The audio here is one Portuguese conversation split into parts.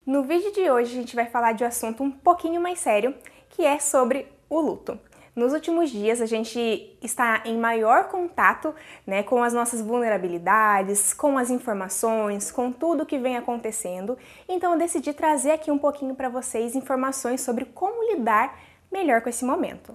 No vídeo de hoje a gente vai falar de um assunto um pouquinho mais sério, que é sobre o luto. Nos últimos dias a gente está em maior contato, com as nossas vulnerabilidades, com as informações, com tudo que vem acontecendo. Então eu decidi trazer aqui um pouquinho para vocês informações sobre como lidar melhor com esse momento.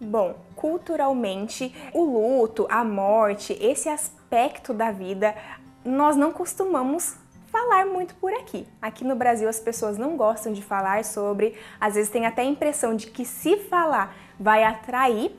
Bom, culturalmente, o luto, a morte, esse aspecto da vida, nós não costumamos falar muito por aqui. Aqui no Brasil as pessoas não gostam de falar sobre, às vezes tem até a impressão de que se falar vai atrair,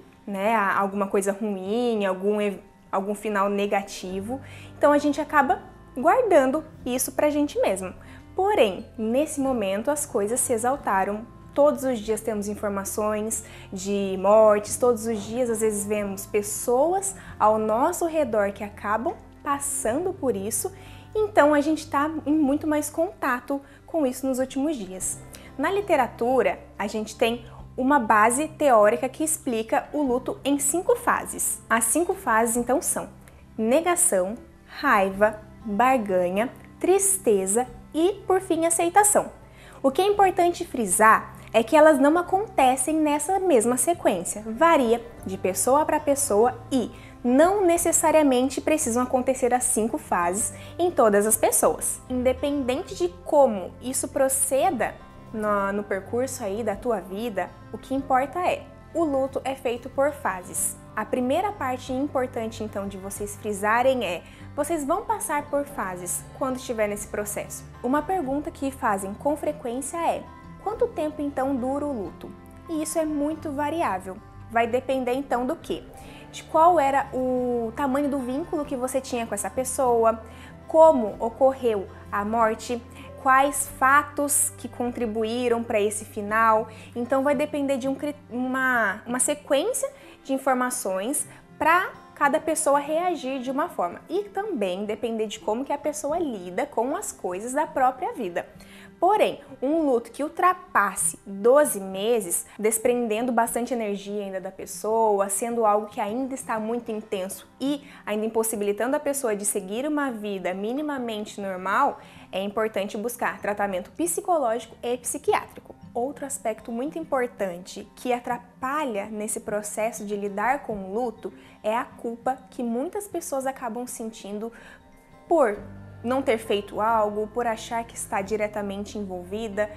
alguma coisa ruim, algum final negativo. Então a gente acaba guardando isso pra gente mesmo. Porém, nesse momento as coisas se exaltaram. Todos os dias temos informações de mortes, todos os dias às vezes vemos pessoas ao nosso redor que acabam passando por isso, então a gente está em muito mais contato com isso nos últimos dias. Na literatura, a gente tem uma base teórica que explica o luto em 5 fases. As 5 fases então são negação, raiva, barganha, tristeza e, por fim, aceitação. O que é importante frisar é que elas não acontecem nessa mesma sequência, varia de pessoa para pessoa e não necessariamente precisam acontecer as 5 fases em todas as pessoas. Independente de como isso proceda no percurso aí da tua vida, o que importa é, o luto é feito por fases. A primeira parte importante então de vocês frisarem é, vocês vão passar por fases quando estiver nesse processo. Uma pergunta que fazem com frequência é, quanto tempo então dura o luto? E isso é muito variável. Vai depender então do quê? De qual era o tamanho do vínculo que você tinha com essa pessoa, como ocorreu a morte, quais fatos que contribuíram para esse final. Então vai depender de uma sequência de informações para cada pessoa reagir de uma forma. E também depender de como que a pessoa lida com as coisas da própria vida. Porém, um luto que ultrapasse 12 meses, desprendendo bastante energia ainda da pessoa, sendo algo que ainda está muito intenso e ainda impossibilitando a pessoa de seguir uma vida minimamente normal, é importante buscar tratamento psicológico e psiquiátrico. Outro aspecto muito importante que atrapalha nesse processo de lidar com o luto é a culpa que muitas pessoas acabam sentindo por não ter feito algo, por achar que está diretamente envolvida,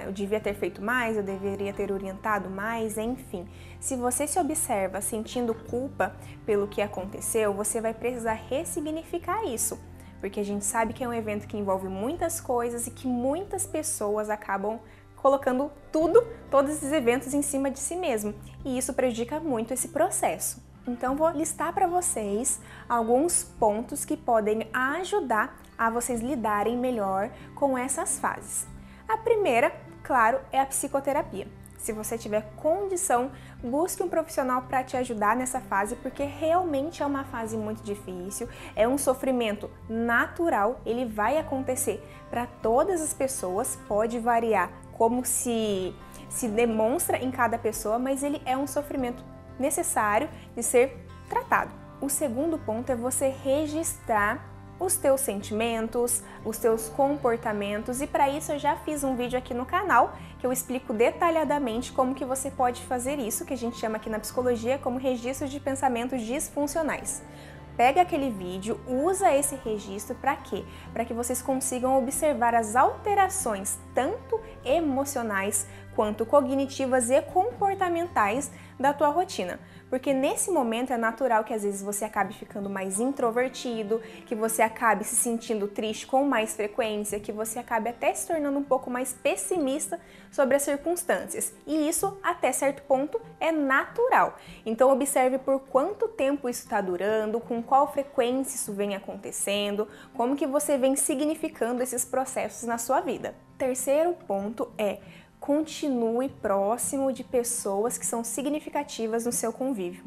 eu devia ter feito mais, eu deveria ter orientado mais, enfim. Se você se observa sentindo culpa pelo que aconteceu, você vai precisar ressignificar isso, porque a gente sabe que é um evento que envolve muitas coisas e que muitas pessoas acabam colocando todos esses eventos em cima de si mesmo, e isso prejudica muito esse processo. Então vou listar para vocês alguns pontos que podem ajudar a vocês lidarem melhor com essas fases. A primeira, claro, é a psicoterapia. Se você tiver condição, busque um profissional para te ajudar nessa fase, porque realmente é uma fase muito difícil, é um sofrimento natural, ele vai acontecer para todas as pessoas, pode variar como se demonstra em cada pessoa, mas ele é um sofrimento necessário de ser tratado. O segundo ponto é você registrar os teus sentimentos, os teus comportamentos, e para isso eu já fiz um vídeo aqui no canal que eu explico detalhadamente como que você pode fazer isso, que a gente chama aqui na psicologia como registro de pensamentos disfuncionais. Pega aquele vídeo, usa esse registro para quê? Para que vocês consigam observar as alterações tanto emocionais quanto cognitivas e comportamentais da tua rotina. Porque nesse momento é natural que às vezes você acabe ficando mais introvertido, que você acabe se sentindo triste com mais frequência, que você acabe até se tornando um pouco mais pessimista sobre as circunstâncias. E isso, até certo ponto, é natural. Então observe por quanto tempo isso está durando, com qual frequência isso vem acontecendo, como que você vem significando esses processos na sua vida. Terceiro ponto é continue próximo de pessoas que são significativas no seu convívio.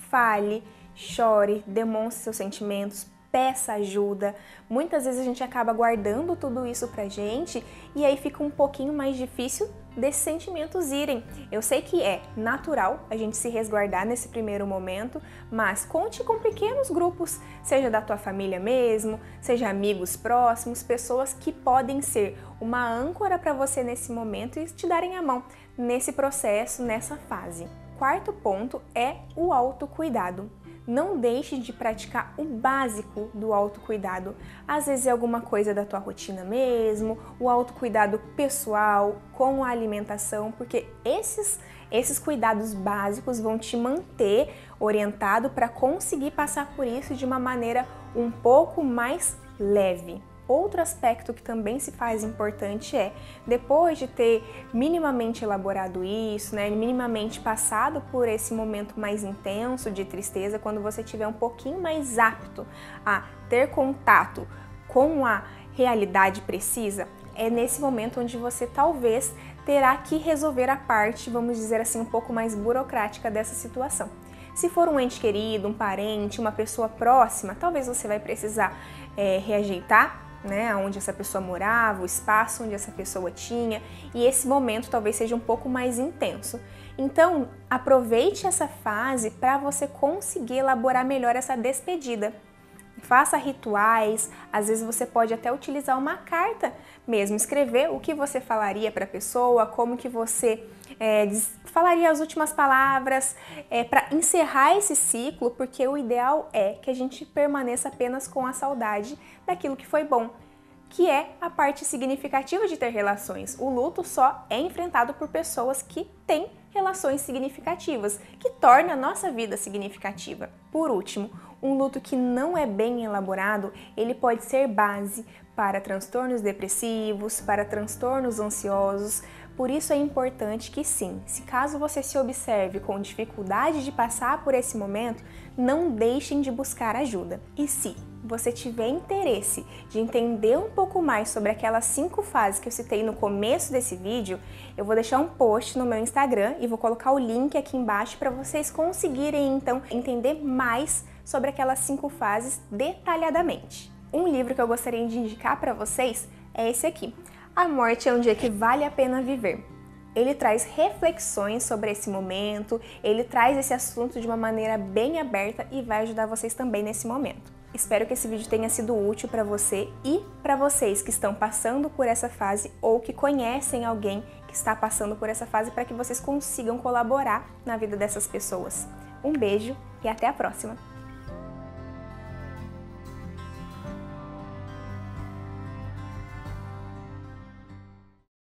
Fale, chore, demonstre seus sentimentos, peça ajuda. Muitas vezes a gente acaba guardando tudo isso pra gente e aí fica um pouquinho mais difícil desses sentimentos irem. Eu sei que é natural a gente se resguardar nesse primeiro momento, mas conte com pequenos grupos, seja da tua família mesmo, seja amigos próximos, pessoas que podem ser uma âncora para você nesse momento e te darem a mão nesse processo, nessa fase. Quarto ponto é o autocuidado. Não deixe de praticar o básico do autocuidado. Às vezes é alguma coisa da tua rotina mesmo, o autocuidado pessoal, com a alimentação, porque esses cuidados básicos vão te manter orientado para conseguir passar por isso de uma maneira um pouco mais leve. Outro aspecto que também se faz importante é, depois de ter minimamente elaborado isso, minimamente passado por esse momento mais intenso de tristeza, quando você estiver um pouquinho mais apto a ter contato com a realidade precisa, é nesse momento onde você talvez terá que resolver a parte, vamos dizer assim, um pouco mais burocrática dessa situação. Se for um ente querido, um parente, uma pessoa próxima, talvez você vai precisar reajeitar onde essa pessoa morava, o espaço onde essa pessoa tinha, e esse momento talvez seja um pouco mais intenso. Então, aproveite essa fase para você conseguir elaborar melhor essa despedida. Faça rituais, às vezes você pode até utilizar uma carta mesmo, escrever o que você falaria para a pessoa, como que você falaria as últimas palavras, para encerrar esse ciclo, porque o ideal é que a gente permaneça apenas com a saudade daquilo que foi bom, que é a parte significativa de ter relações. O luto só é enfrentado por pessoas que têm relações significativas, que torna a nossa vida significativa. Por último, um luto que não é bem elaborado, ele pode ser base para transtornos depressivos, para transtornos ansiosos. Por isso é importante que sim, se caso você se observe com dificuldade de passar por esse momento, não deixem de buscar ajuda. E se você tiver interesse de entender um pouco mais sobre aquelas 5 fases que eu citei no começo desse vídeo, eu vou deixar um post no meu Instagram e vou colocar o link aqui embaixo para vocês conseguirem então entender mais sobre aquelas 5 fases detalhadamente. Um livro que eu gostaria de indicar para vocês é esse aqui, A Morte é um Dia que Vale a Pena Viver. Ele traz reflexões sobre esse momento, ele traz esse assunto de uma maneira bem aberta e vai ajudar vocês também nesse momento. Espero que esse vídeo tenha sido útil para você e para vocês que estão passando por essa fase ou que conhecem alguém que está passando por essa fase, para que vocês consigam colaborar na vida dessas pessoas. Um beijo e até a próxima!